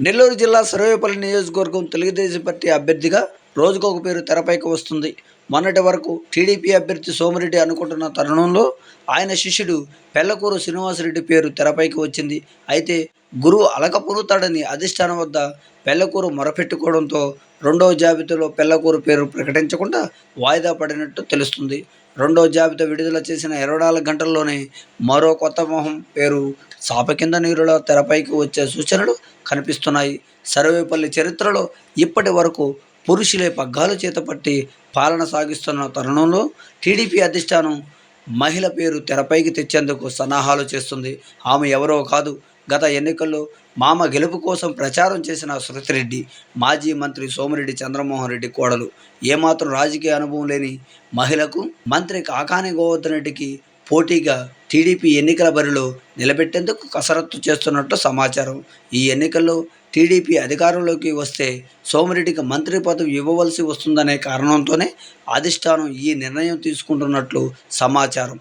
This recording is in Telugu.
నెల్లూరు జిల్లా సర్వేపల్లి నియోజకవర్గం తెలుగుదేశం పార్టీ అభ్యర్థిగా రోజుకొక పేరు తెరపైకి వస్తుంది. మొన్నటి వరకు టీడీపీ అభ్యర్థి సోమిరెడ్డి అనుకుంటున్న తరుణంలో ఆయన శిష్యుడు పెళ్లకూరు శ్రీనివాసరెడ్డి పేరు తెరపైకి వచ్చింది. అయితే గురువు అలకపురుతాడని అధిష్టానం వద్ద పెళ్లకూరు మొరపెట్టుకోవడంతో రెండవ జాబితాలో పెళ్లకూరు పేరు ప్రకటించకుండా వాయిదా పడినట్టు తెలుస్తుంది. రెండో జాబితా విడుదల చేసిన 24 గంటల్లోనే మరో కొత్త మొహం పేరు చాప కింద నీరులా తెరపైకి వచ్చే సూచనలు కనిపిస్తున్నాయి. సర్వేపల్లి చరిత్రలో ఇప్పటి వరకు పురుషులే పగ్గాలు చేతపట్టి పాలన సాగిస్తున్న తరుణంలో టీడీపీ అధిష్టానం మహిళ పేరు తెరపైకి తెచ్చేందుకు సన్నాహాలు చేస్తుంది. ఆమె ఎవరో కాదు, గత ఎన్నికల్లో మామ గెలుపు కోసం ప్రచారం చేసిన శృతిరెడ్డి, మాజీ మంత్రి సోమిరెడ్డి చంద్రమోహన్ రెడ్డి కోడలు. ఏమాత్రం రాజకీయ అనుభవం లేని మహిళకు మంత్రి కాకాని గోవర్ధన్ రెడ్డికి పోటీగా టీడీపీ ఎన్నికల బరిలో నిలబెట్టేందుకు కసరత్తు చేస్తున్నట్లు సమాచారం. ఈ ఎన్నికల్లో టీడీపీ అధికారంలోకి వస్తే సోమిరెడ్డికి మంత్రి పదవి ఇవ్వవలసి వస్తుందనే కారణంతోనే అధిష్టానం ఈ నిర్ణయం తీసుకుంటున్నట్లు సమాచారం.